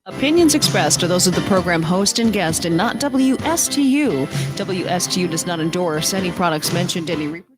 Opinions expressed are those of the program host and guest and not WSTU. WSTU does not endorse any products mentioned in any reproduction.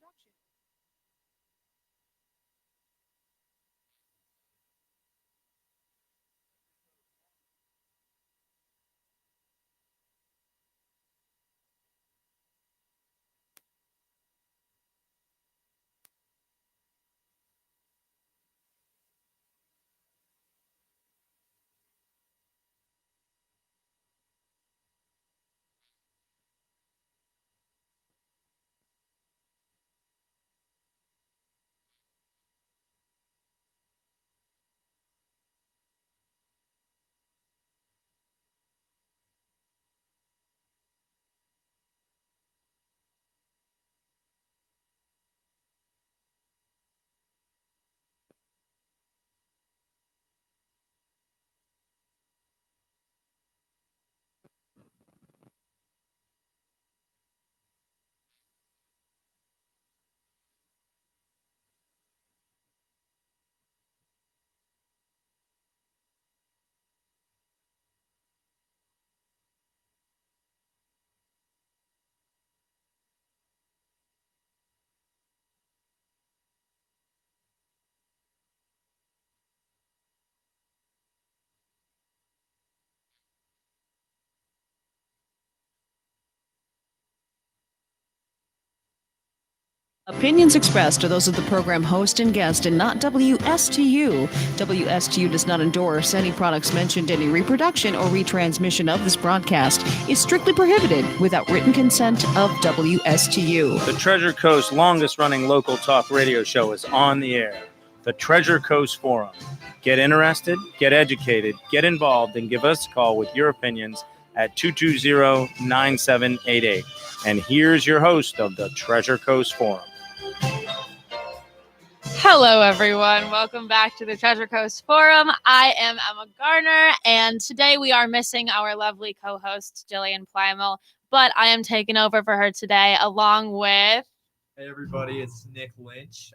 Opinions expressed are those of the program host and guest and not WSTU. WSTU does not endorse any products mentioned. Any reproduction or retransmission of this broadcast is strictly prohibited without written consent of WSTU. The Treasure Coast longest-running local talk radio show is on the air. The Treasure Coast Forum. Get interested, get educated, get involved, and give us a call with your opinions at 220-9788. And here's your host of the Treasure Coast Forum. Hello, everyone. Welcome back to the Treasure Coast Forum. I am Emma Garner, and today we are missing our lovely co-host, Jillian Plymel, but I am taking over for her today along with... Hey, everybody. It's Nick Lynch.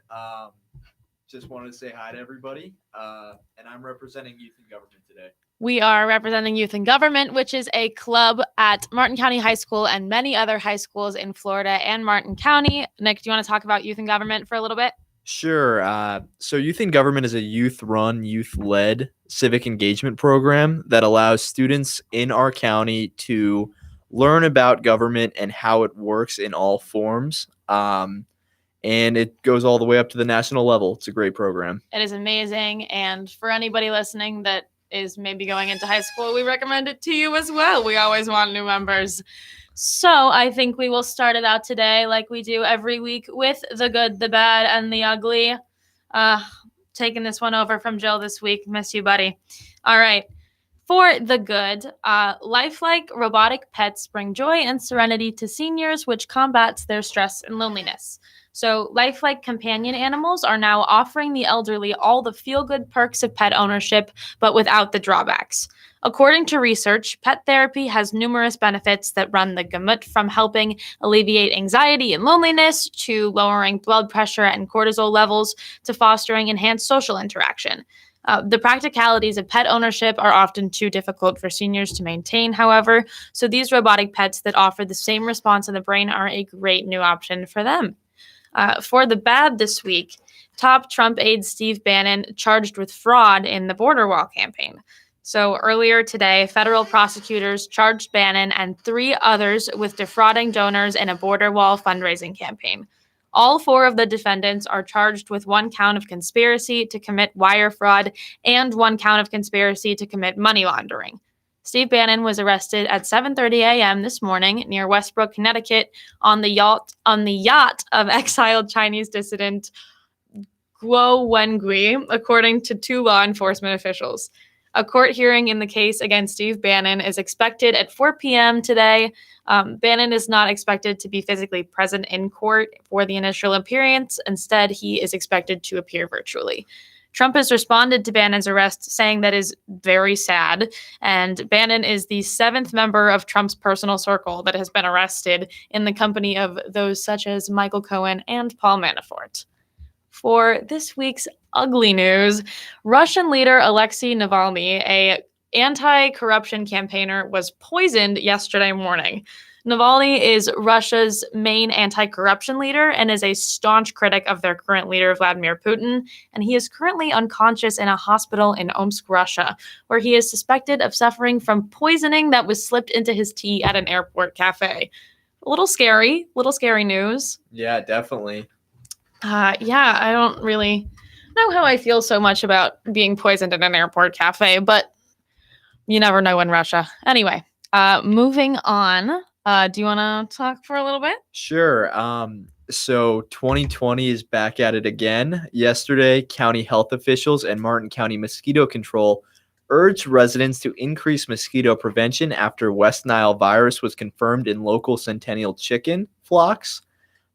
Just wanted to say hi to everybody, and I'm representing Youth in Government today. We are representing Youth in Government, which is a club at Martin County High School and many other high schools in Florida and Martin County. Nick, do you want to talk about Youth in Government for a little bit? Sure. So Youth in Government is a youth-run, youth-led civic engagement program that allows students in our county to learn about government and how it works in all forms. And it goes all the way up to the national level. It's a great program. It is amazing. And for anybody listening that is maybe going into high school, we recommend it to you as well. We always want new members. So I think we will start it out today like we do every week with the good, the bad, and the ugly. Taking this one over from Jill this week. Miss you, buddy. All right. For the good, lifelike robotic pets bring joy and serenity to seniors, which combats their stress and loneliness. So lifelike companion animals are now offering the elderly all the feel-good perks of pet ownership, but without the drawbacks. According to research, pet therapy has numerous benefits that run the gamut from helping alleviate anxiety and loneliness to lowering blood pressure and cortisol levels to fostering enhanced social interaction. The practicalities of pet ownership are often too difficult for seniors to maintain, however, so these robotic pets that offer the same response in the brain are a great new option for them. For the bad this week, top Trump aide Steve Bannon charged with fraud in the border wall campaign. So earlier today, federal prosecutors charged Bannon and 3 others with defrauding donors in a border wall fundraising campaign. All 4 of the defendants are charged with 1 count of conspiracy to commit wire fraud and 1 count of conspiracy to commit money laundering. Steve Bannon was arrested at 7:30 a.m. this morning near Westbrook, Connecticut, on the yacht of exiled Chinese dissident Guo Wengui, according to 2 law enforcement officials. A court hearing in the case against Steve Bannon is expected at 4 p.m. today. Bannon is not expected to be physically present in court for the initial appearance. Instead, he is expected to appear virtually. Trump has responded to Bannon's arrest, saying that is very sad, and Bannon is the 7th member of Trump's personal circle that has been arrested in the company of those such as Michael Cohen and Paul Manafort. For this week's ugly news, Russian leader Alexei Navalny, a anti-corruption campaigner was poisoned yesterday morning. Navalny is Russia's main anti-corruption leader and is a staunch critic of their current leader, Vladimir Putin, and he is currently unconscious in a hospital in Omsk, Russia, where he is suspected of suffering from poisoning that was slipped into his tea at an airport cafe. A little scary news. Yeah, definitely. Yeah, I don't really know how I feel so much about being poisoned in an airport cafe, but you never know in Russia. Anyway, moving on. Do you want to talk for a little bit? Sure. So 2020 is back at it again. Yesterday, county health officials and Martin County Mosquito Control urged residents to increase mosquito prevention after West Nile virus was confirmed in local Centennial chicken flocks.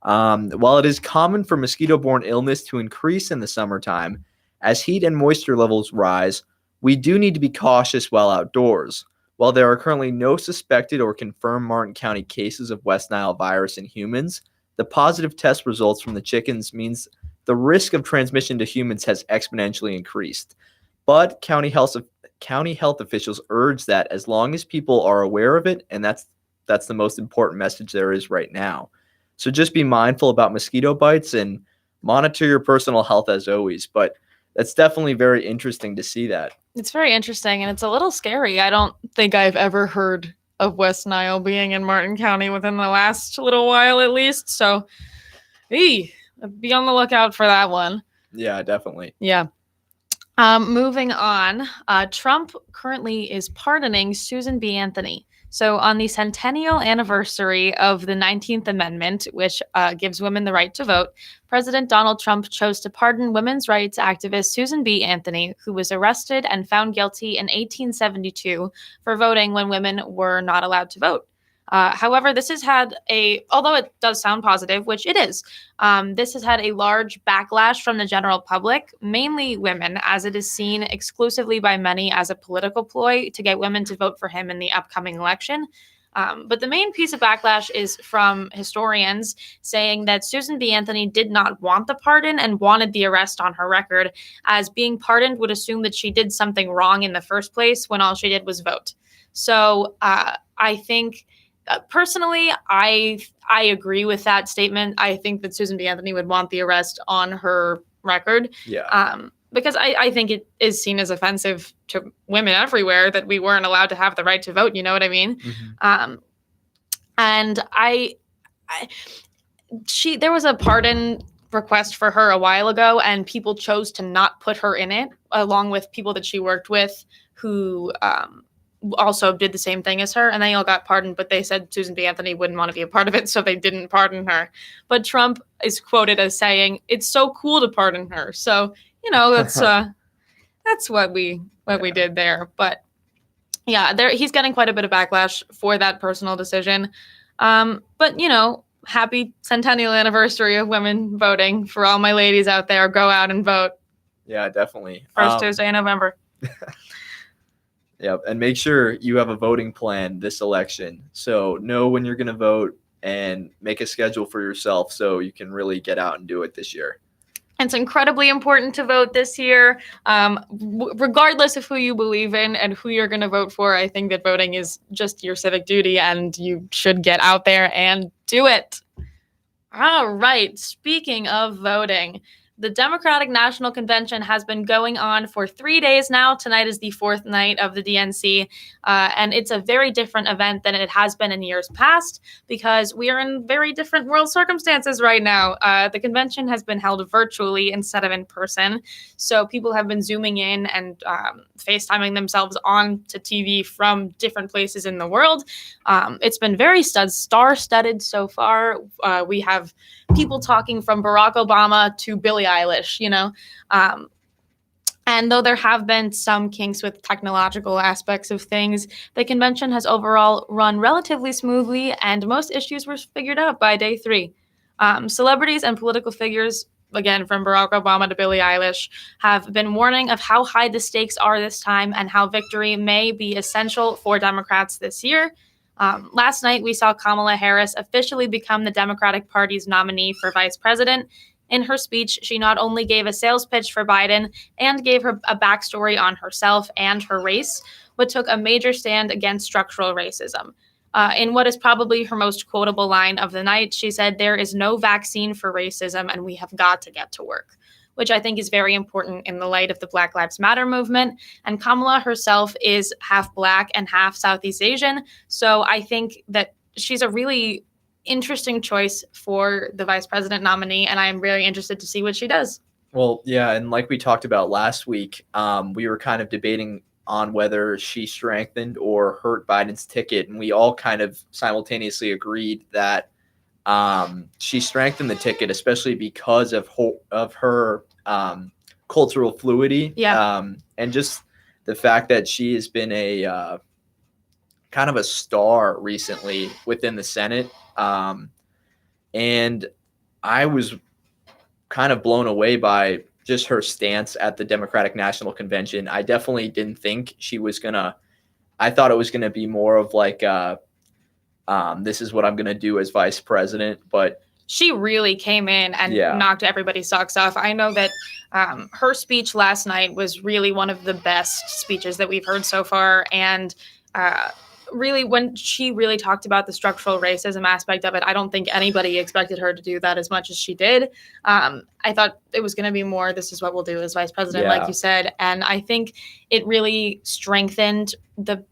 While it is common for mosquito-borne illness to increase in the summertime, as heat and moisture levels rise, we do need to be cautious while outdoors. While there are currently no suspected or confirmed Martin County cases of West Nile virus in humans, the positive test results from the chickens means the risk of transmission to humans has exponentially increased. But county health officials urge that as long as people are aware of it, and that's the most important message there is right now. So just be mindful about mosquito bites and monitor your personal health as always. But that's definitely very interesting to see that. It's very interesting, and it's a little scary. I don't think I've ever heard of West Nile being in Martin County within the last little while, at least. So, be on the lookout for that one. Yeah, definitely. Yeah. Moving on, Trump currently is pardoning Susan B. Anthony. So on the centennial anniversary of the 19th Amendment, which gives women the right to vote, President Donald Trump chose to pardon women's rights activist Susan B. Anthony, who was arrested and found guilty in 1872 for voting when women were not allowed to vote. However, this has had although it does sound positive, which it is, this has had a large backlash from the general public, mainly women, as it is seen exclusively by many as a political ploy to get women to vote for him in the upcoming election. But the main piece of backlash is from historians saying that Susan B. Anthony did not want the pardon and wanted the arrest on her record, as being pardoned would assume that she did something wrong in the first place when all she did was vote. So I think... personally, I agree with that statement. I think that Susan B. Anthony would want the arrest on her record. Yeah. Because I think it is seen as offensive to women everywhere that we weren't allowed to have the right to vote. You know what I mean? Mm-hmm. And there was a pardon request for her a while ago, and people chose to not put her in it, along with people that she worked with who also did the same thing as her, and they all got pardoned, but they said Susan B. Anthony wouldn't want to be a part of it, so they didn't pardon her. But Trump is quoted as saying, "It's so cool to pardon her." So, that's what we did there. But yeah, he's getting quite a bit of backlash for that personal decision. But happy centennial anniversary of women voting for all my ladies out there. Go out and vote. Yeah, definitely. First Tuesday in November. Yeah, and make sure you have a voting plan this election. So know when you're going to vote and make a schedule for yourself so you can really get out and do it this year. It's incredibly important to vote this year, regardless of who you believe in and who you're going to vote for. I think that voting is just your civic duty, and you should get out there and do it. All right. Speaking of voting, the Democratic National Convention has been going on for 3 days now. Tonight is the fourth night of the DNC, and it's a very different event than it has been in years past because we are in very different world circumstances right now. The convention has been held virtually instead of in person, so people have been zooming in and FaceTiming themselves on to TV from different places in the world. It's been very star-studded so far. We have people talking from Barack Obama to Billie Eilish, and though there have been some kinks with technological aspects of things, the convention has overall run relatively smoothly, and most issues were figured out by day 3. Celebrities and political figures, again, from Barack Obama to Billie Eilish, have been warning of how high the stakes are this time and how victory may be essential for Democrats this year. Last night, we saw Kamala Harris officially become the Democratic Party's nominee for vice president. In her speech, she not only gave a sales pitch for Biden and gave her a backstory on herself and her race, but took a major stand against structural racism. In what is probably her most quotable line of the night, she said, "There is no vaccine for racism, and we have got to get to work," which I think is very important in the light of the Black Lives Matter movement. And Kamala herself is half Black and half Southeast Asian. So I think that she's a really interesting choice for the vice president nominee, and I'm very interested to see what she does. Well, yeah, and like we talked about last week, we were kind of debating on whether she strengthened or hurt Biden's ticket, and we all kind of simultaneously agreed that she strengthened the ticket, especially because of her cultural fluidity, and just the fact that she has been a kind of a star recently within the Senate, and I was kind of blown away by just her stance at the Democratic National Convention. I definitely didn't think she was gonna. I thought it was gonna be more of like, this is what I'm gonna do as vice president. But she really came in and knocked everybody's socks off. I know that her speech last night was really one of the best speeches that we've heard so far, and really, when she really talked about the structural racism aspect of it, I don't think anybody expected her to do that as much as she did. I thought it was going to be more, this is what we'll do as vice president, like you said. And I think it really strengthened the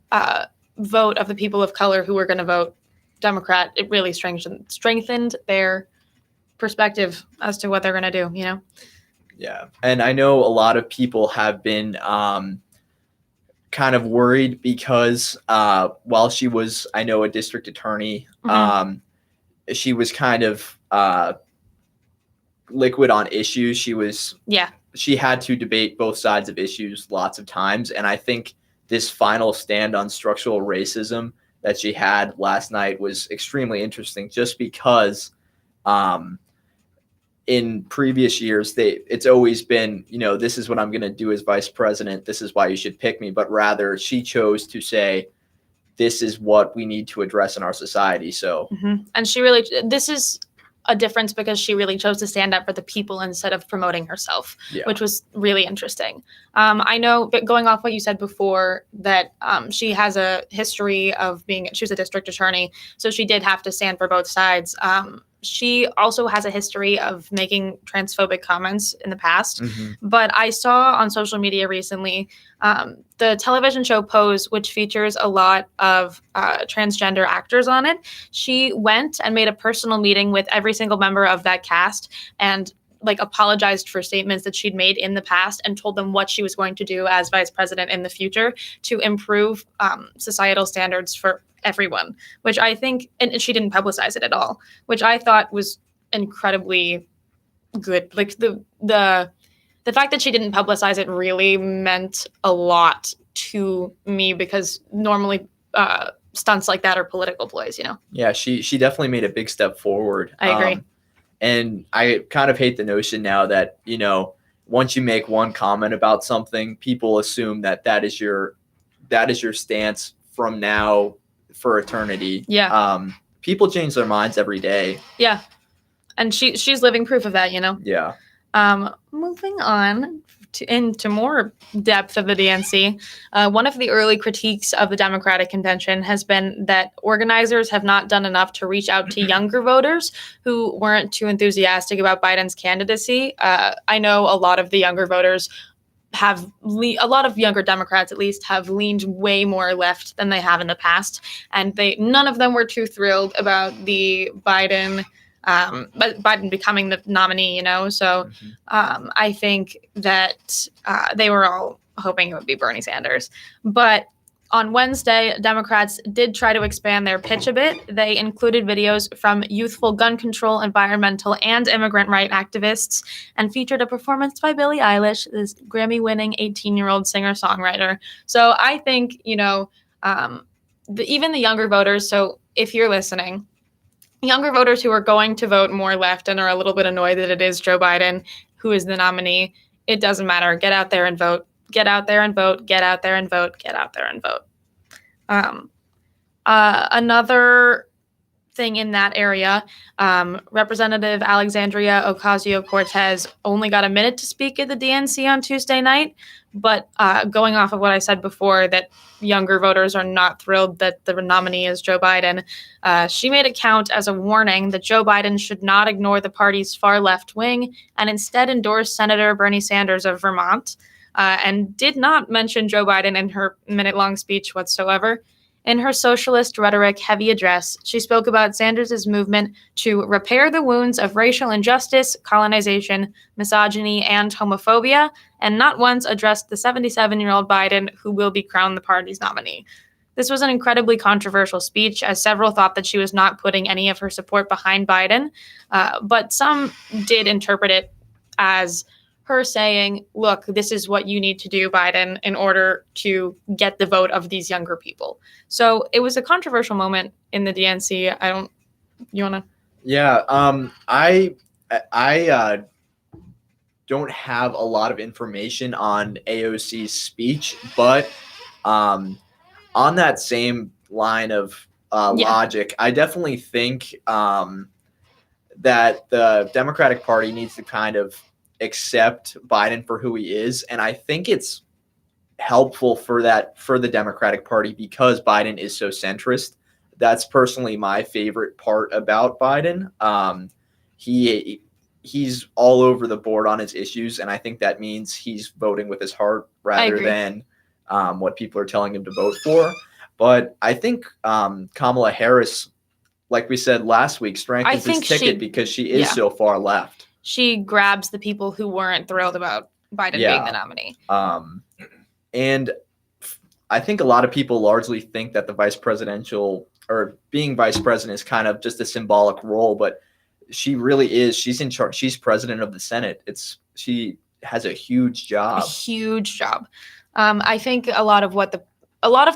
vote of the people of color who were going to vote Democrat. It really strengthened their perspective as to what they're going to do, you know? Yeah. And I know a lot of people have been kind of worried because while she was, I know, a district attorney, she was kind of liquid on issues. She had to debate both sides of issues lots of times. And I think this final stand on structural racism that she had last night was extremely interesting, just because in previous years, it's always been, this is what I'm going to do as vice president. This is why you should pick me. But rather, she chose to say, this is what we need to address in our society. So, and this is a difference because she really chose to stand up for the people instead of promoting herself, which was really interesting. I know, going off what you said before, that she has a history of she was a district attorney, so she did have to stand for both sides. She also has a history of making transphobic comments in the past. But I saw on social media recently the television show Pose, which features a lot of transgender actors on it. She went and made a personal meeting with every single member of that cast and apologized for statements that she'd made in the past and told them what she was going to do as vice president in the future to improve societal standards for everyone, which I think, and she didn't publicize it at all, which I thought was incredibly good. Like the fact that she didn't publicize it really meant a lot to me, because normally stunts like that are political ploys, Yeah, she definitely made a big step forward. I agree. And I kind of hate the notion now that, once you make one comment about something, people assume that is your stance from now for eternity. Yeah. People change their minds every day. Yeah. And she's living proof of that, Yeah. Moving on into more depth of the DNC, one of the early critiques of the Democratic Convention has been that organizers have not done enough to reach out to younger voters who weren't too enthusiastic about Biden's candidacy. I know a lot of the younger voters a lot of younger Democrats, at least, have leaned way more left than they have in the past, and none of them were too thrilled about the Biden becoming the nominee. So I think that they were all hoping it would be Bernie Sanders. But on Wednesday, Democrats did try to expand their pitch a bit. They included videos from youthful gun control, environmental, and immigrant rights activists, and featured a performance by Billie Eilish, this Grammy-winning 18-year-old singer-songwriter. So I think, even the younger voters, so if you're listening, younger voters who are going to vote more left and are a little bit annoyed that it is Joe Biden who is the nominee, it doesn't matter. Get out there and vote. Get out there and vote, get out there and vote, get out there and vote. Another thing in that area. Representative Alexandria Ocasio-Cortez only got a minute to speak at the DNC on Tuesday night, but going off of what I said before, that younger voters are not thrilled that the nominee is Joe Biden, she made it count as a warning that Joe Biden should not ignore the party's far left wing and instead endorse Senator Bernie Sanders of Vermont, and did not mention Joe Biden in her minute-long speech whatsoever. In her socialist rhetoric-heavy address, she spoke about Sanders' movement to repair the wounds of racial injustice, colonization, misogyny, and homophobia, and not once addressed the 77-year-old Biden, who will be crowned the party's nominee. This was an incredibly controversial speech, as several thought that she was not putting any of her support behind Biden, but some did interpret it as her saying, look, this is what you need to do, Biden, in order to get the vote of these younger people. So it was a controversial moment in the DNC. You want to? Yeah, I don't have a lot of information on AOC's speech, but on that same line of logic, I definitely think that the Democratic Party needs to kind of accept Biden for who he is, and I think it's helpful for the Democratic Party because Biden is so centrist. That's personally my favorite part about Biden. He's all over the board on his issues, and I think that means he's voting with his heart rather than what people are telling him to vote for. But I think Kamala Harris, like we said last week, strengthens his ticket because she is so far left. She grabs the people who weren't thrilled about Biden being the nominee. And I think a lot of people largely think that the being vice president is kind of just a symbolic role, but she really is. She's in charge. She's president of the Senate. She has a huge job. I think a lot of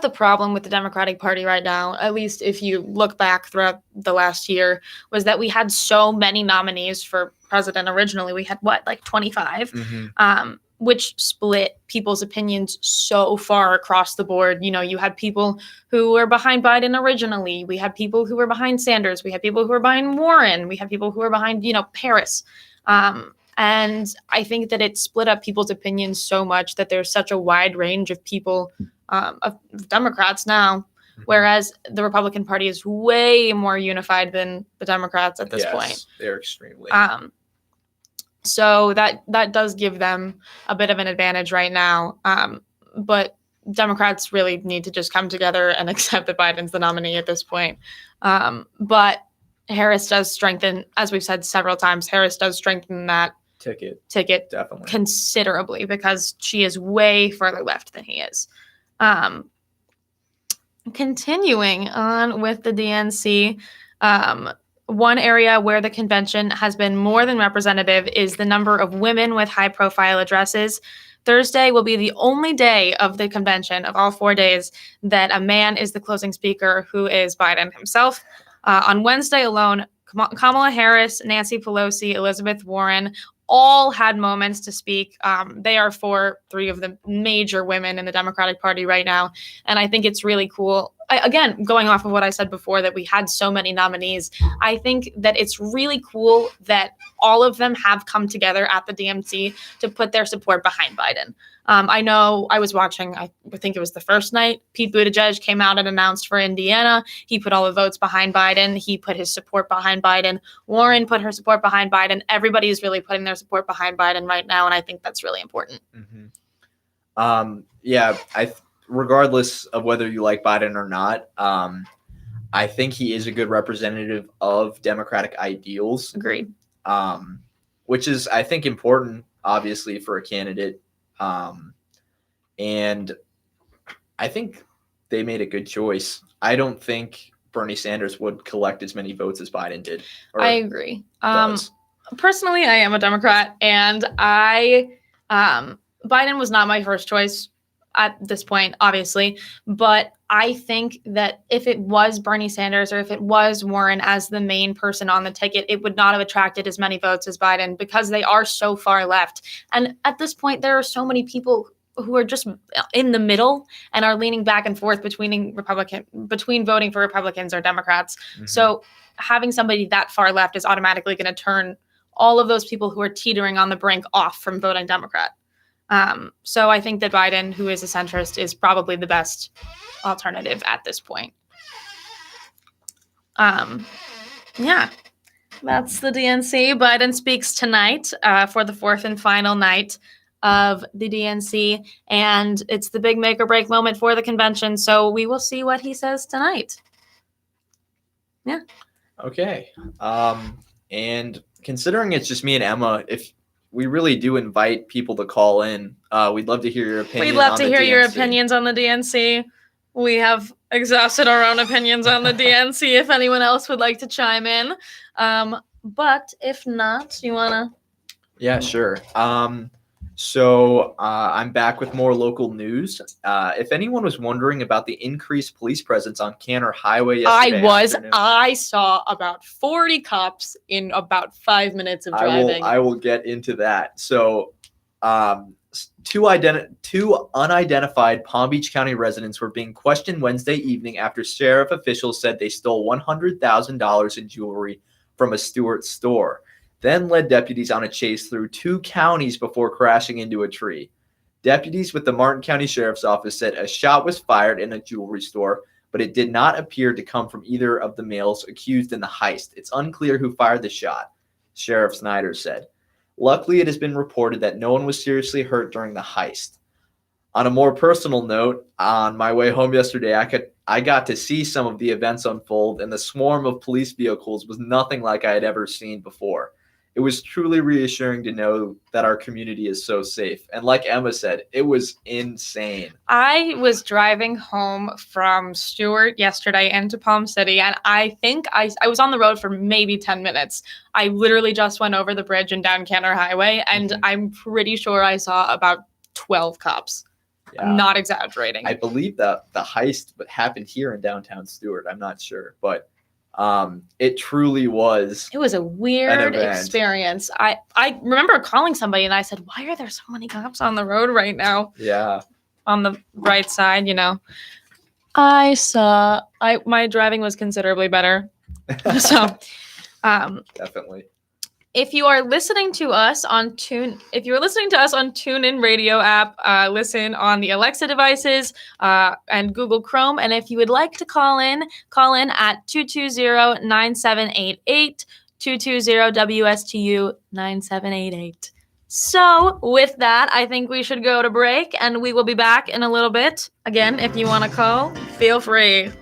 the problem with the Democratic Party right now, at least if you look back throughout the last year, was that we had so many nominees for president. Originally, we had 25, which split people's opinions so far across the board. You know, you had people who were behind Biden originally. We had people who were behind Sanders. We had people who were behind Warren. We had people who were behind, Harris. And I think that it split up people's opinions so much that there's such a wide range of people, of Democrats now, whereas the Republican Party is way more unified than the Democrats at this point. They're extremely. So that does give them a bit of an advantage right now. But Democrats really need to just come together and accept that Biden's the nominee at this point. But Harris does strengthen, as we've said several times, that ticket definitely considerably because she is way further left than he is. Continuing on with the DNC, one area where the convention has been more than representative is the number of women with high-profile addresses. Thursday will be the only day of the convention, of all 4 days, that a man is the closing speaker, who is Biden himself. On Wednesday alone, Kamala Harris, Nancy Pelosi, Elizabeth Warren all had moments to speak. They are three of the major women in the Democratic Party right now. And I think it's really cool. Again, going off of what I said before, that we had so many nominees, I think that it's really cool that all of them have come together at the DNC to put their support behind Biden. I know I was watching, I think it was the first night, Pete Buttigieg came out and announced for Indiana. He put all the votes behind Biden. He put his support behind Biden. Warren put her support behind Biden. Everybody is really putting their support behind Biden right now, and I think that's really important. Regardless of whether you like Biden or not, I think he is a good representative of Democratic ideals. Agreed. Which is, I think, important, obviously, for a candidate. And I think they made a good choice. I don't think Bernie Sanders would collect as many votes as Biden did. I agree. Personally, I am a Democrat, and Biden was not my first choice at this point, obviously, but I think that if it was Bernie Sanders or if it was Warren as the main person on the ticket, it would not have attracted as many votes as Biden because they are so far left. And at this point, there are so many people who are just in the middle and are leaning back and forth between voting for Republicans or Democrats. Mhm. So having somebody that far left is automatically going to turn all of those people who are teetering on the brink off from voting Democrat. So I think that Biden, who is a centrist, is probably the best alternative at this point. Yeah, that's the DNC. Biden speaks tonight for the fourth and final night of the DNC, and it's the big make or break moment for the convention. So we will see what he says tonight. Yeah. Okay. And considering it's just me and Emma, if we really do invite people to call in, we'd love to hear your opinion. We'd love on to the hear your DNC. opinions on the DNC. We have exhausted our own opinions on the DNC if anyone else would like to chime in. But if not, you want to? Yeah, sure. So I'm back with more local news. If anyone was wondering about the increased police presence on Canner Highway yesterday afternoon, I saw about 40 cops in about 5 minutes of driving. I will get into that. So, two unidentified Palm Beach County residents were being questioned Wednesday evening after sheriff officials said they stole $100,000 in jewelry from a Stewart store, then led deputies on a chase through 2 counties before crashing into a tree. Deputies with the Martin County Sheriff's Office said a shot was fired in a jewelry store, but it did not appear to come from either of the males accused in the heist. It's unclear who fired the shot, Sheriff Snyder said. Luckily, it has been reported that no one was seriously hurt during the heist. On a more personal note, on my way home yesterday, I got to see some of the events unfold, and the swarm of police vehicles was nothing like I had ever seen before. It was truly reassuring to know that our community is so safe. And like Emma said, it was insane. I was driving home from Stewart yesterday into Palm City, and I think I was on the road for maybe 10 minutes. I literally just went over the bridge and down Canner Highway, and I'm pretty sure I saw about 12 cops. Yeah. I'm not exaggerating. I believe that the heist happened here in downtown Stewart. I'm not sure, but it truly was. It was a weird event. experience. I remember calling somebody and I said, "Why are there so many cops on the road right now?" Yeah. On the right side, you know. My driving was considerably better. So, Definitely. if you are listening to us on TuneIn Radio app, listen on the Alexa devices and Google Chrome. And if you would like to call in at 220-9788, 220-WSTU-9788. So with that, I think we should go to break, and we will be back in a little bit. Again, if you want to call, feel free.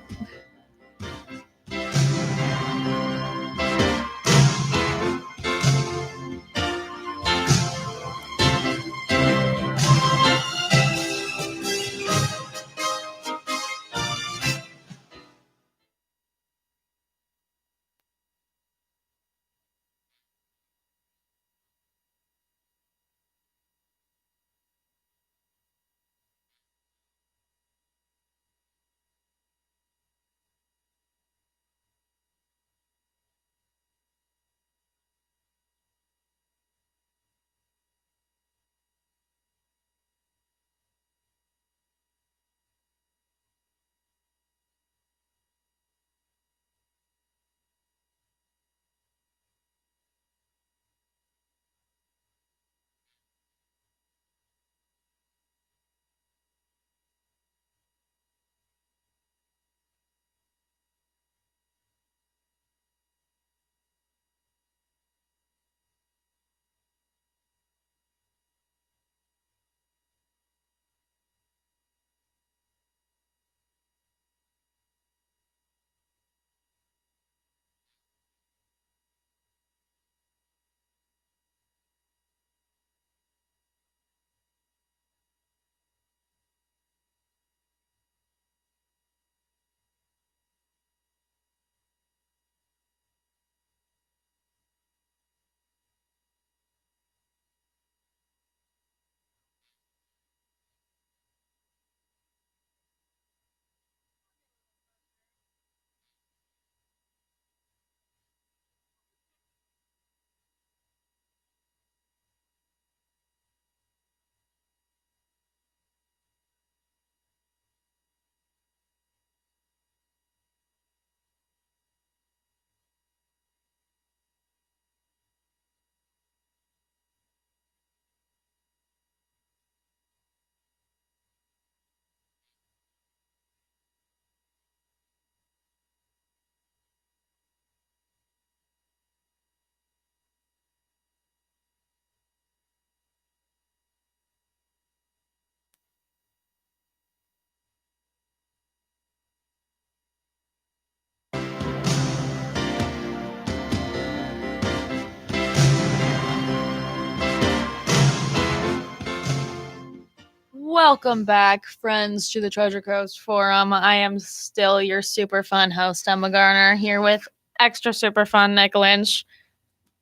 Welcome back, friends, to the Treasure Coast Forum. I am still your super fun host, Emma Garner, here with extra super fun Nick Lynch.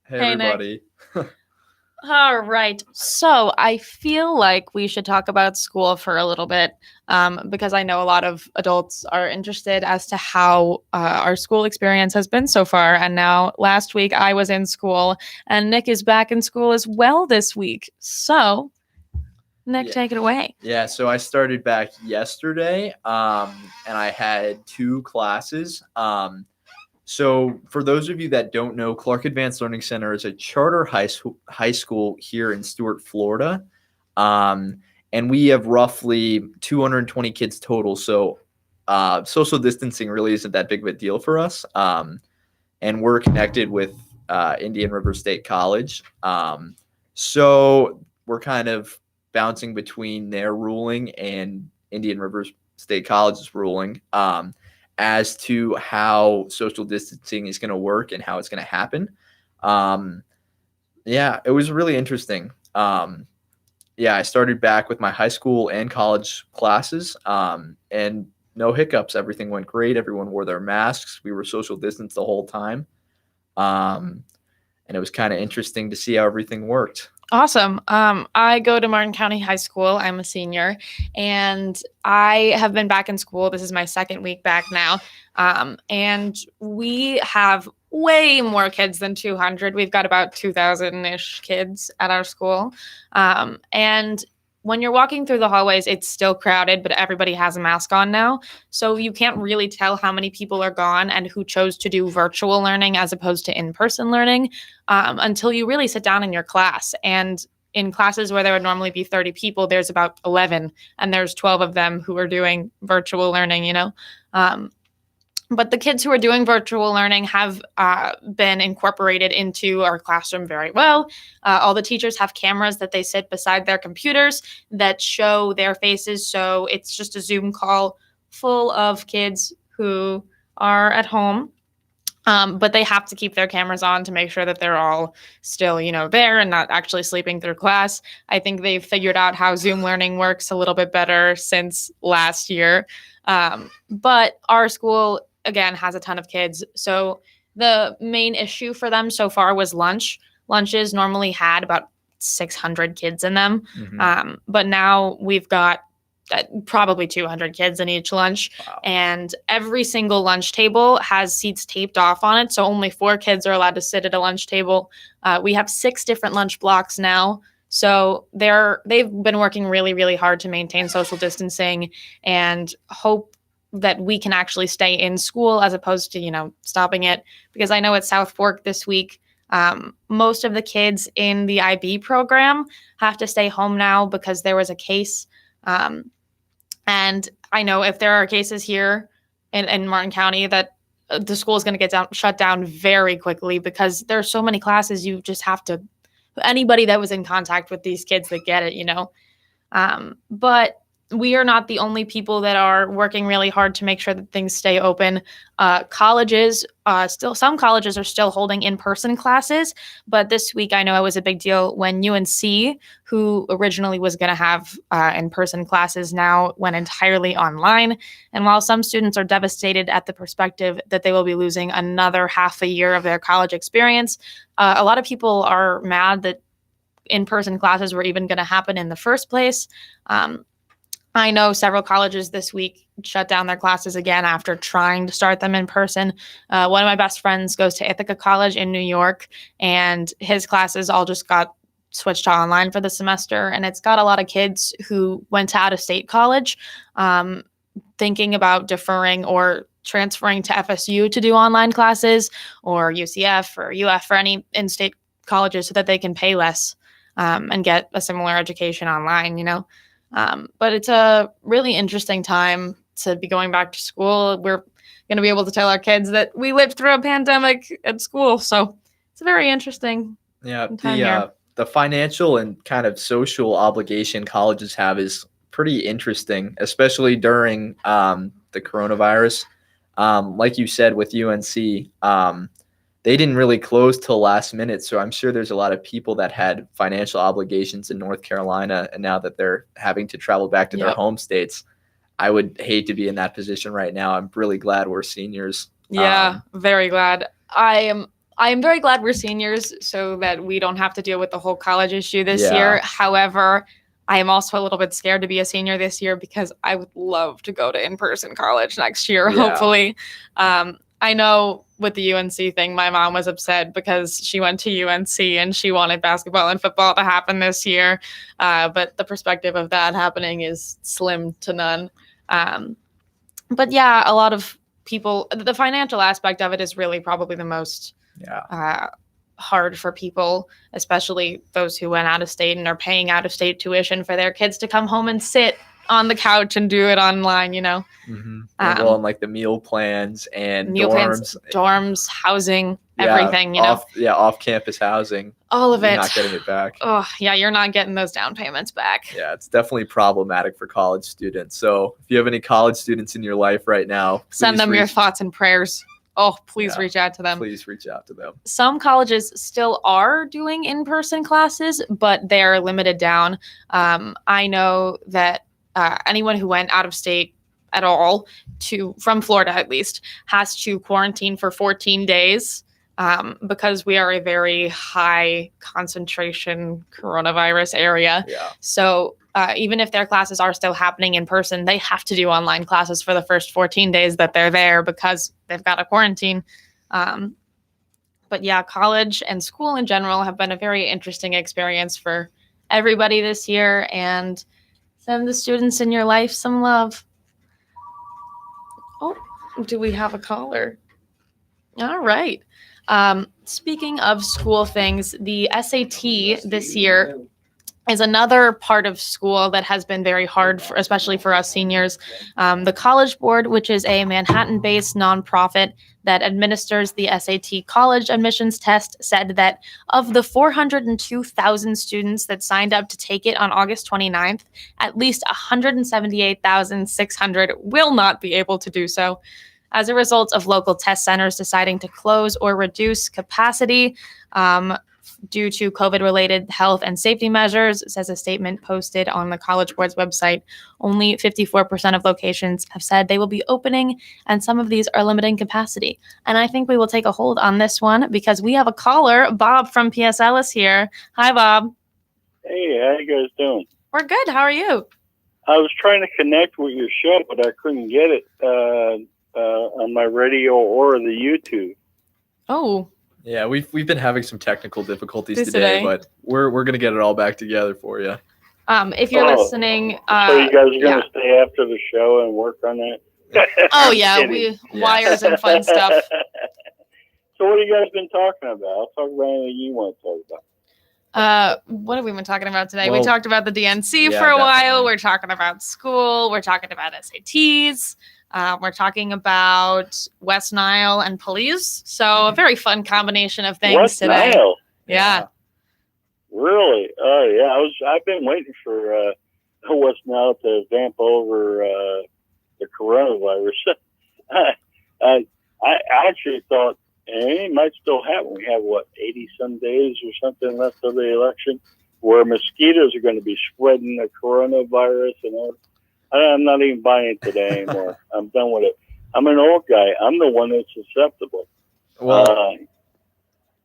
Hey, Hey, Nick. everybody. All right. So I feel like we should talk about school for a little bit because I know a lot of adults are interested as to how our school experience has been so far. And now last week I was in school and Nick is back in school as well this week. So, Nick, Yeah. take it away. Yeah, so I started back yesterday, and I had 2 classes. So for those of you that don't know, Clark Advanced Learning Center is a charter high school here in Stuart, Florida. And we have roughly 220 kids total. So social distancing really isn't that big of a deal for us. And we're connected with Indian River State College. So we're kind of bouncing between their ruling and Indian River State College's ruling. As to how social distancing is going to work and how it's going to happen. Yeah, it was really interesting. Yeah, I started back with my high school and college classes, and no hiccups. Everything went great. Everyone wore their masks. We were social distanced the whole time. And it was kind of interesting to see how everything worked. Awesome. I go to Martin County High School. I'm a senior, and I have been back in school. This is my second week back now. And we have way more kids than 200. We've got about 2,000-ish kids at our school. And when you're walking through the hallways, it's still crowded, but everybody has a mask on now. So you can't really tell how many people are gone and who chose to do virtual learning as opposed to in-person learning until you really sit down in your class. And in classes where there would normally be 30 people, there's about 11, and there's 12 of them who are doing virtual learning, you know? But the kids who are doing virtual learning have been incorporated into our classroom very well. All the teachers have cameras that they sit beside their computers that show their faces. So it's just a Zoom call full of kids who are at home. But they have to keep their cameras on to make sure that they're all still, you know, there and not actually sleeping through class. I think they've figured out how Zoom learning works a little bit better since last year. But our school, again, has a ton of kids. So the main issue for them so far was lunch. Lunches normally had about 600 kids in them. Mm-hmm. But now we've got probably 200 kids in each lunch. Wow. And every single lunch table has seats taped off on it. So only 4 kids are allowed to sit at a lunch table. We have 6 different lunch blocks now. So they've been working really, really hard to maintain social distancing and hope that we can actually stay in school as opposed to, you know, stopping it. Because I know at South Fork this week, most of the kids in the IB program have to stay home now because there was a case. And I know if there are cases here in Martin County that the school is going to get shut down very quickly because there are so many classes. You just have to, anybody that was in contact with these kids that get it, you know. But we are not the only people that are working really hard to make sure that things stay open. Colleges, some colleges are still holding in-person classes, but this week I know it was a big deal when UNC, who originally was going to have in-person classes, now went entirely online. And while some students are devastated at the perspective that they will be losing another half a year of their college experience, a lot of people are mad that in-person classes were even going to happen in the first place. I know several colleges this week shut down their classes again after trying to start them in person. One of my best friends goes to Ithaca College in New York, and his classes all just got switched to online for the semester. And it's got a lot of kids who went to out-of-state college thinking about deferring or transferring to FSU to do online classes, or UCF or UF or any in-state colleges so that they can pay less and get a similar education online, you know. But it's a really interesting time to be going back to school. We're going to be able to tell our kids that we lived through a pandemic at school. So it's a very interesting time here. The financial and kind of social obligation colleges have is pretty interesting, especially during the coronavirus. Like you said with UNC, they didn't really close till last minute. So I'm sure there's a lot of people that had financial obligations in North Carolina, and now that they're having to travel back to their Yep. home states, I would hate to be in that position right now. I'm really glad we're seniors. Yeah, very glad. I am very glad we're seniors so that we don't have to deal with the whole college issue this Yeah. year. However, I am also a little bit scared to be a senior this year because I would love to go to in-person college next year, Yeah. hopefully. I know with the UNC thing, my mom was upset because she went to UNC and she wanted basketball and football to happen this year. But the perspective of that happening is slim to none. But yeah, a lot of people, the financial aspect of it is really probably the most Yeah. hard for people, especially those who went out of state and are paying out of state tuition for their kids to come home and sit on the couch and do it online, Mm-hmm. Well, and like the meal plans and meal dorms, plans, dorms, housing, yeah, everything, off-campus housing. all of You're it. not getting it back. Oh, yeah, you're not getting those down payments back. Yeah, it's definitely problematic for college students. So if you have any college students in your life right now, Send please them your reach- thoughts and prayers. Oh, please Yeah, reach out to them. Please reach out to them. Some colleges still are doing in-person classes, but they're limited down. I know that anyone who went out of state at all, from Florida at least, has to quarantine for 14 days because we are a very high concentration coronavirus area. Yeah. So even if their classes are still happening in person, they have to do online classes for the first 14 days that they're there because they've got to quarantine. But yeah, college and school in general have been a very interesting experience for everybody this year, and send the students in your life some love. Oh, do we have a caller? All right. Speaking of school things, the SAT this year is another part of school that has been very hard, especially for us seniors. The College Board, which is a Manhattan-based nonprofit that administers the SAT college admissions test, said that of the 402,000 students that signed up to take it on August 29th, at least 178,600 will not be able to do so as a result of local test centers deciding to close or reduce capacity due to COVID-related health and safety measures, says a statement posted on the College Board's website. Only 54% of locations have said they will be opening, and some of these are limiting capacity. And I think we will take a hold on this one because we have a caller. Bob from PSL is here. Hi, Bob. Hey, how you guys doing? We're good. How are you? I was trying to connect with your show, but I couldn't get it on my radio or the YouTube. Oh, Yeah, we've been having some technical difficulties Today. today, but we're gonna get it all back together for you. if you're listening, So you guys are going yeah. to stay after the show and work on that? Oh I'm yeah, kidding. wires and fun stuff. So what have you guys been talking about? I'll talk about anything you want to talk about. What have we been talking about today? Well, We talked about the DNC yeah, for a while. definitely. We're talking about school. We're talking about SATs. We're talking about West Nile and police. So a very fun combination of things West today. Nile? Yeah. Really? Oh yeah. I've been waiting for West Nile to vamp over the coronavirus. I actually thought it might still happen. We have 80 some days or something left of the election, where mosquitoes are going to be spreading the coronavirus and all. I'm not even buying it today anymore. I'm done with it. I'm an old guy. I'm the one that's susceptible. Well,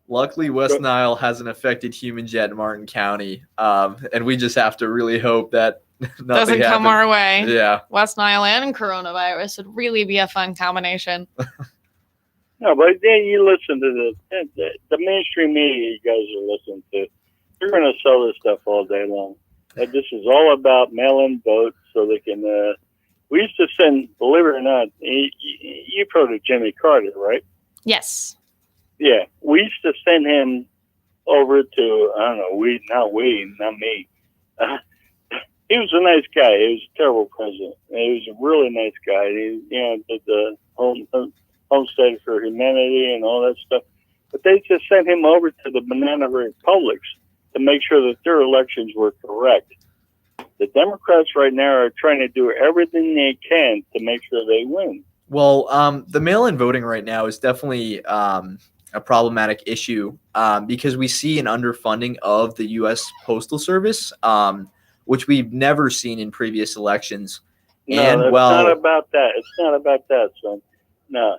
luckily, West Nile hasn't affected human jet in Martin County, and we just have to really hope that nothing Doesn't come happens. our way. Yeah, West Nile and coronavirus would really be a fun combination. No, but then you listen to the mainstream media you guys are listening to. They're going to sell this stuff all day long. And this is all about mail-in votes so they can. We used to send, believe it or not, you've heard of Jimmy Carter, right? Yes. Yeah, we used to send him over to, I don't know, not me. He was a nice guy. He was a terrible president. He was a really nice guy. He, did the Homestead for Humanity and all that stuff. But they just sent him over to the banana republics to make sure that their elections were correct. The Democrats right now are trying to do everything they can to make sure they win. well, the mail-in voting right now is definitely a problematic issue because we see an underfunding of the U.S. Postal Service, which we've never seen in previous elections. No, And it's well, not about that. It's not about that, son. No,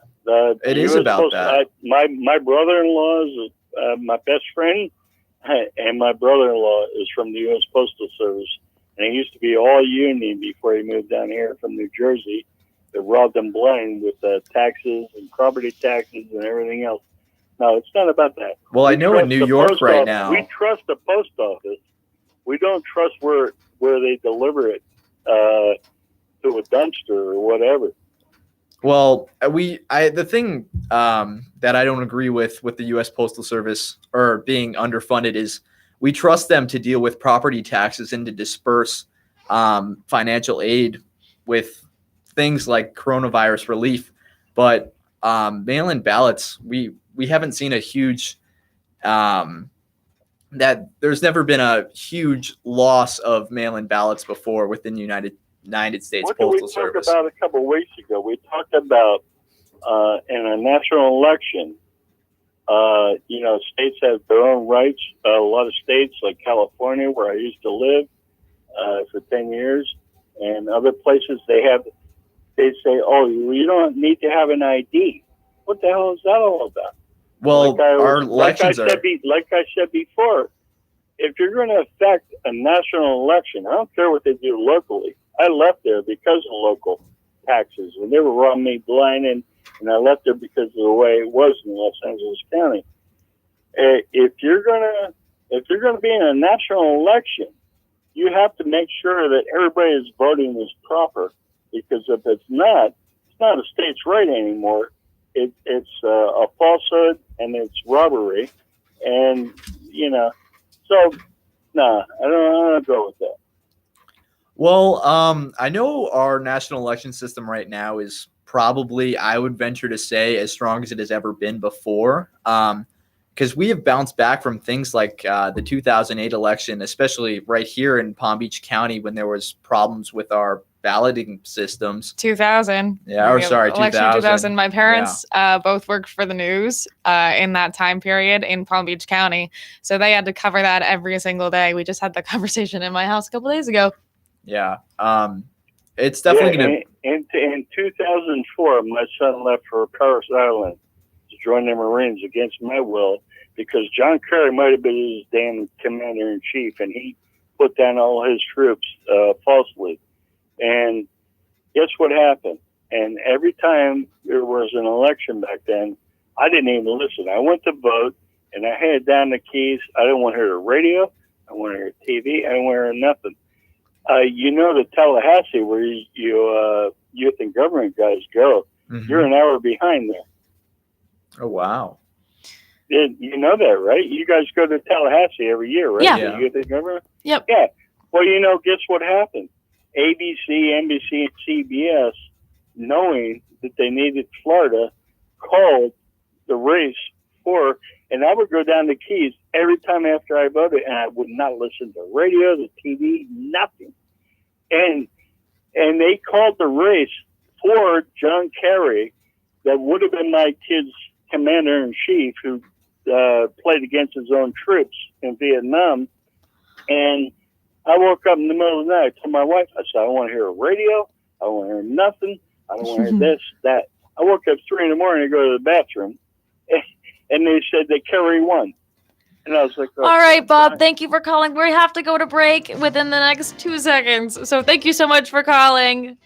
it is US about that. My brother-in-law is my best friend, and my brother-in-law is from the U.S. Postal Service, and he used to be all union before he moved down here from New Jersey. They robbed him blind with taxes and property taxes and everything else. No, it's not about that. Well, I know in New York right now. We trust the post office. We don't trust where they deliver it to a dumpster or whatever. Well, the thing that I don't agree with the U.S. Postal Service or being underfunded is we trust them to deal with property taxes and to disperse financial aid with things like coronavirus relief. But mail-in ballots, we haven't seen a huge that there's never been a huge loss of mail-in ballots before within the United States What did Postal we Service. talk about a couple of weeks ago? We talked about in a national election, states have their own rights. A lot of states, like California, where I used to live for 10 years, and other places, they say, oh, you don't need to have an ID. What the hell is that all about? Well, our elections like I said before, if you're going to affect a national election, I don't care what they do locally. I left there because of local taxes. When they were robbing me blind, and I left there because of the way it was in Los Angeles County. If you're gonna be in a national election, you have to make sure that everybody is voting is proper. Because if it's not a state's right anymore. It's a falsehood and it's robbery, and so nah, I don't go with that. Well, I know our national election system right now is probably, I would venture to say, as strong as it has ever been before. Because we have bounced back from things like the 2008 election, especially right here in Palm Beach County when there was problems with our balloting systems. 2000. Yeah, or sorry, election 2000. 2000. My parents both worked for the news in that time period in Palm Beach County. So they had to cover that every single day. We just had the conversation in my house a couple days ago. Yeah. It's definitely going to. In 2004, my son left for Paris Island to join the Marines against my will because John Kerry might have been his damn commander in chief, and he put down all his troops falsely. And guess what happened? And every time there was an election back then, I didn't even listen. I went to vote, and I handed down the keys. I didn't want to hear the radio. I didn't want to hear TV. I didn't want to hear nothing. The Tallahassee, where you youth and government guys go, you're an hour behind there. Oh, wow. You know that, right? You guys go to Tallahassee every year, right? Yeah. The youth and government? Yep. Yeah. Well, guess what happened? ABC, NBC, and CBS, knowing that they needed Florida, called the race for, and I would go down the Keys every time after I voted, and I would not listen to radio, the TV, nothing. And they called the race for John Kerry, that would have been my kid's commander-in-chief, who played against his own troops in Vietnam. And I woke up in the middle of the night. I told my wife, I said, I don't want to hear a radio. I don't want to hear nothing. I don't want to hear this, that. I woke up 3 a.m. to go to the bathroom, and they said that Kerry won. And I was like, oh, all right, Bob, thank you for calling. We have to go to break within the next 2 seconds. So thank you so much for calling.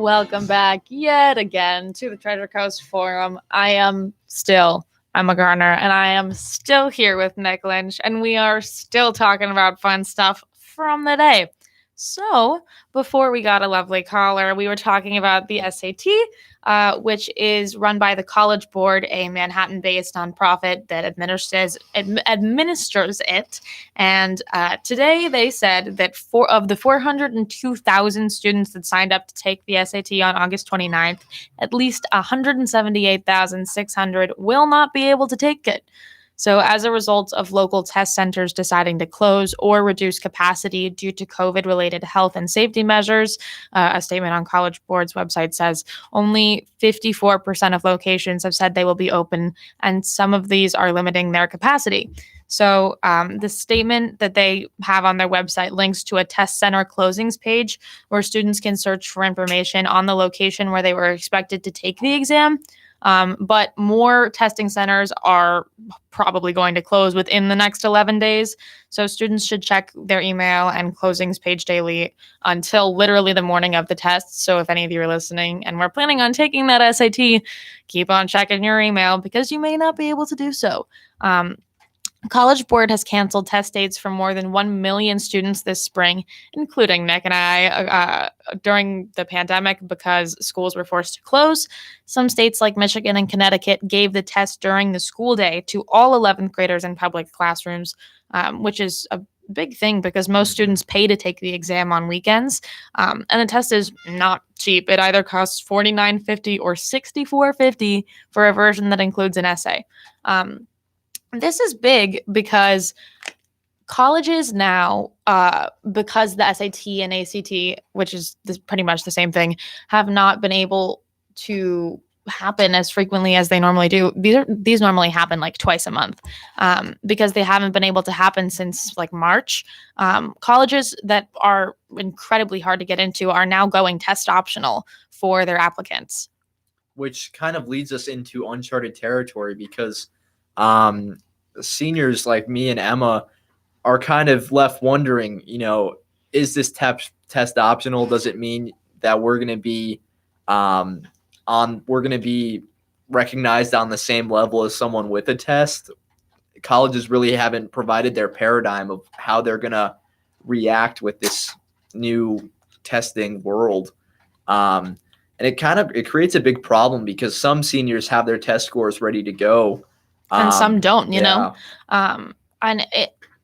Welcome back yet again to the Treasure Coast Forum. I'm Emma Garner, and I am still here with Nick Lynch, and we are still talking about fun stuff from the day. So, before we got a lovely caller, we were talking about the SAT, which is run by the College Board, a Manhattan-based nonprofit that administers it. And today they said that of the 402,000 students that signed up to take the SAT on August 29th, at least 178,600 will not be able to take it. So as a result of local test centers deciding to close or reduce capacity due to COVID-related health and safety measures, a statement on College Board's website says only 54% of locations have said they will be open, and some of these are limiting their capacity. So the statement that they have on their website links to a test center closings page where students can search for information on the location where they were expected to take the exam. But more testing centers are probably going to close within the next 11 days. So students should check their email and closings page daily until literally the morning of the test. So if any of you are listening and we're planning on taking that SAT, keep on checking your email because you may not be able to do so. College Board has canceled test dates for more than 1 million students this spring, including Nick and I, during the pandemic because schools were forced to close. Some states like Michigan and Connecticut gave the test during the school day to all 11th graders in public classrooms, which is a big thing because most students pay to take the exam on weekends. And the test is not cheap. It either costs $49.50 or $64.50 for a version that includes an essay. This is big because colleges now, because the SAT and ACT, which is pretty much the same thing, have not been able to happen as frequently as they normally do. These normally happen like twice a month because they haven't been able to happen since like March. Colleges that are incredibly hard to get into are now going test optional for their applicants. Which kind of leads us into uncharted territory because seniors like me and Emma are kind of left wondering, is this test optional? Does it mean that we're going to be recognized on the same level as someone with a test? Colleges really haven't provided their paradigm of how they're going to react with this new testing world. And it creates a big problem because some seniors have their test scores ready to go. And some don't, you know? And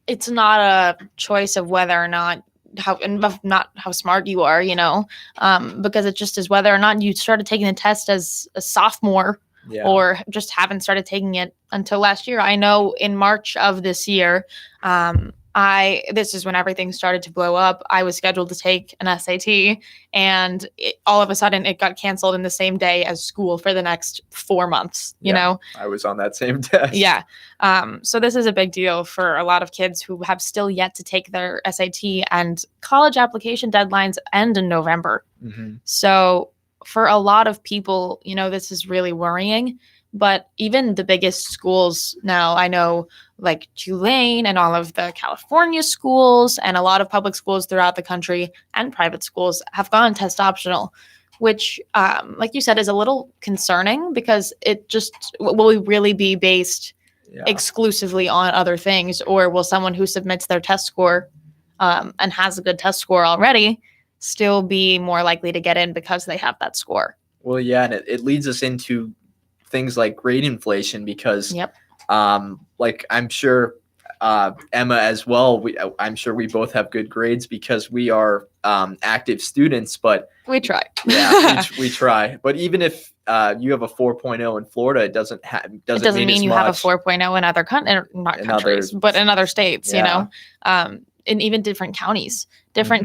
it's not a choice of whether or not how smart you are, because it just is whether or not you started taking the test as a sophomore or just haven't started taking it until last year. I know in March of this year, this is when everything started to blow up. I was scheduled to take an SAT and all of a sudden it got canceled in the same day as school for the next 4 months, you know? I was on that same test. Yeah. So this is a big deal for a lot of kids who have still yet to take their SAT, and college application deadlines end in November. Mm-hmm. So for a lot of people, this is really worrying. But even the biggest schools now, I know like Tulane and all of the California schools and a lot of public schools throughout the country and private schools have gone test optional, which, like you said, is a little concerning because will we really be based exclusively on other things, or will someone who submits their test score and has a good test score already still be more likely to get in because they have that score? Well, yeah, and it leads us into things like grade inflation because like I'm sure Emma as well, I'm sure we both have good grades because we are active students, but we try. we try. But even if you have a 4.0 in Florida, it doesn't mean you much. have a 4.0 in other countries, but in other states, in even different counties.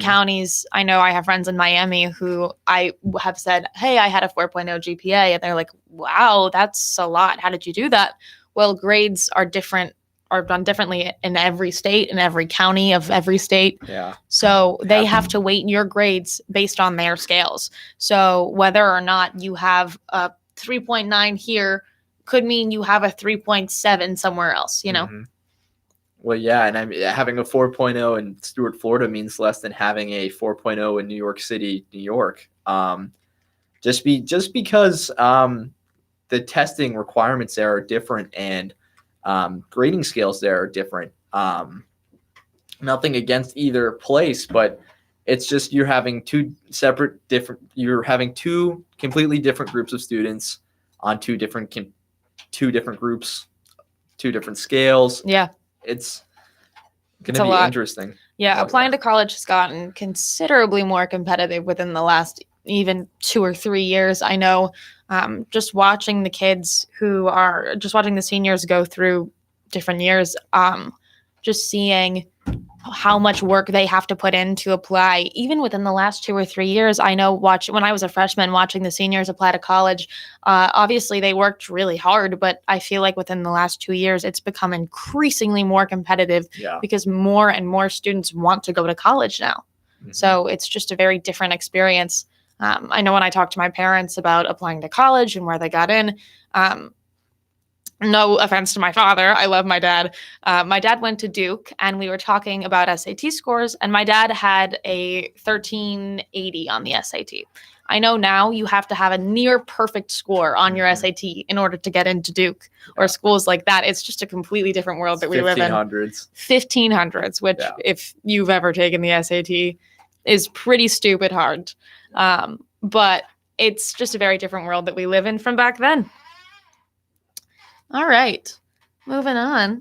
Counties, I know I have friends in Miami who I have said, hey, I had a 4.0 GPA. And they're like, wow, that's a lot. How did you do that? Well, grades are done differently in every state, in every county of every state. Yeah. So they have to weight your grades based on their scales. So whether or not you have a 3.9 here could mean you have a 3.7 somewhere else, Mm-hmm. Well, yeah, and having a 4.0 in Stuart, Florida means less than having a 4.0 in New York City, New York. just because the testing requirements there are different and grading scales there are different. Nothing against either place, but it's just you're having two completely different groups of students on two different groups, two different scales. Yeah. It's going It's to a be lot. interesting. Yeah, applying to college has gotten considerably more competitive within the last even 2 or 3 years. I know just watching the seniors go through different years, just seeing how much work they have to put in to apply, even within the last 2 or 3 years. I know when I was a freshman watching the seniors apply to college, obviously they worked really hard, but I feel like within the last 2 years, it's become increasingly more competitive because more and more students want to go to college now. Mhm. So it's just a very different experience. I know when I talked to my parents about applying to college and where they got in, no offense to my father, I love my dad. My dad went to Duke, and we were talking about SAT scores, and my dad had a 1380 on the SAT. I know now you have to have a near perfect score on your SAT in order to get into Duke or schools like that. It's just a completely different world that we live in. 1500s, which if you've ever taken the SAT is pretty stupid hard. But it's just a very different world that we live in from back then. All right, moving on.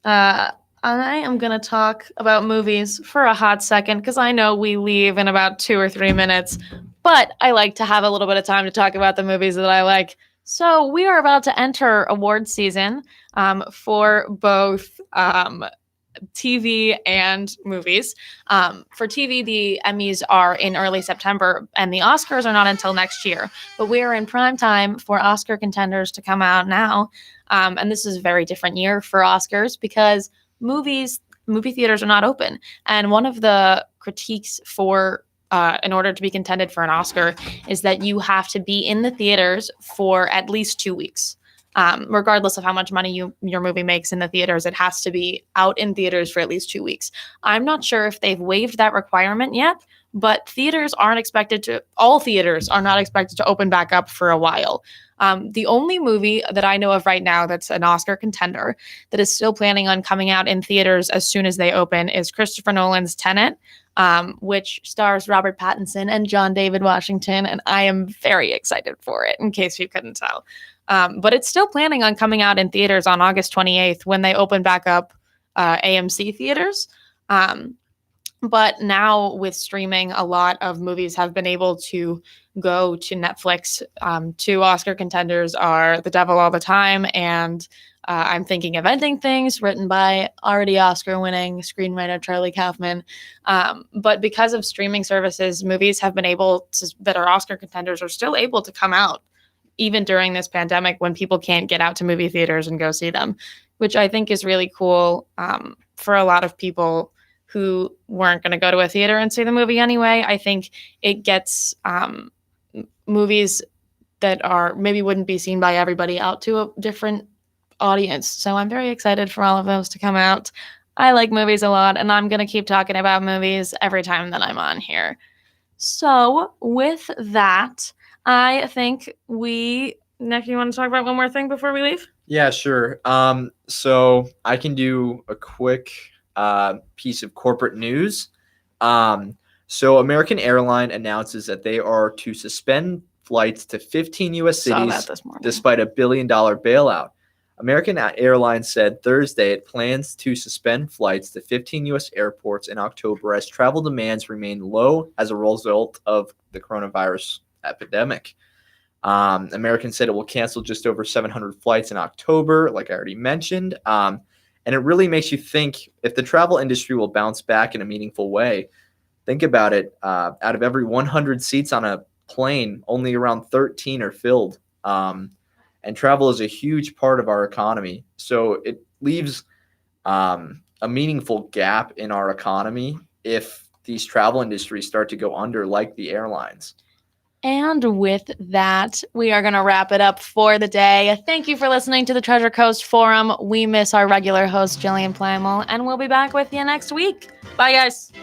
I am going to talk about movies for a hot second because I know we leave in about 2 or 3 minutes, but I like to have a little bit of time to talk about the movies that I like. So we are about to enter award season for both TV and movies. For TV, the Emmys are in early September and the Oscars are not until next year. But we are in prime time for Oscar contenders to come out now. And this is a very different year for Oscars because movie theaters are not open. And one of the critiques for in order to be contended for an Oscar is that you have to be in the theaters for at least 2 weeks. Regardless of how much money your movie makes in the theaters, it has to be out in theaters for at least 2 weeks. I'm not sure if they've waived that requirement yet, but all theaters are not expected to open back up for a while. The only movie that I know of right now that's an Oscar contender that is still planning on coming out in theaters as soon as they open is Christopher Nolan's Tenet, which stars Robert Pattinson and John David Washington, and I am very excited for it, in case you couldn't tell. But it's still planning on coming out in theaters on August 28th when they open back up AMC theaters. But now with streaming, a lot of movies have been able to go to Netflix. Two Oscar contenders are The Devil All the Time and I'm Thinking of Ending Things, written by already Oscar-winning screenwriter Charlie Kaufman. But because of streaming services, movies have been that are Oscar contenders are still able to come out even during this pandemic when people can't get out to movie theaters and go see them, which I think is really cool for a lot of people who weren't going to go to a theater and see the movie anyway. I think it gets movies that are maybe wouldn't be seen by everybody out to a different audience. So I'm very excited for all of those to come out. I like movies a lot, and I'm going to keep talking about movies every time that I'm on here. So with that, I think Nick, you want to talk about one more thing before we leave? Yeah, sure. So I can do a quick piece of corporate news. So American Airlines announces that they are to suspend flights to 15 U.S. cities despite a $1 billion bailout. American Airlines said Thursday it plans to suspend flights to 15 U.S. airports in October as travel demands remain low as a result of the coronavirus epidemic. American said it will cancel just over 700 flights in October, like I already mentioned. And it really makes you think if the travel industry will bounce back in a meaningful way. Think about it. Out of every 100 seats on a plane, only around 13 are filled. And travel is a huge part of our economy. So it leaves a meaningful gap in our economy if these travel industries start to go under like the airlines. And with that, we are going to wrap it up for the day. Thank you for listening to the Treasure Coast Forum. We miss our regular host, Jillian Plymel, and we'll be back with you next week. Bye, guys.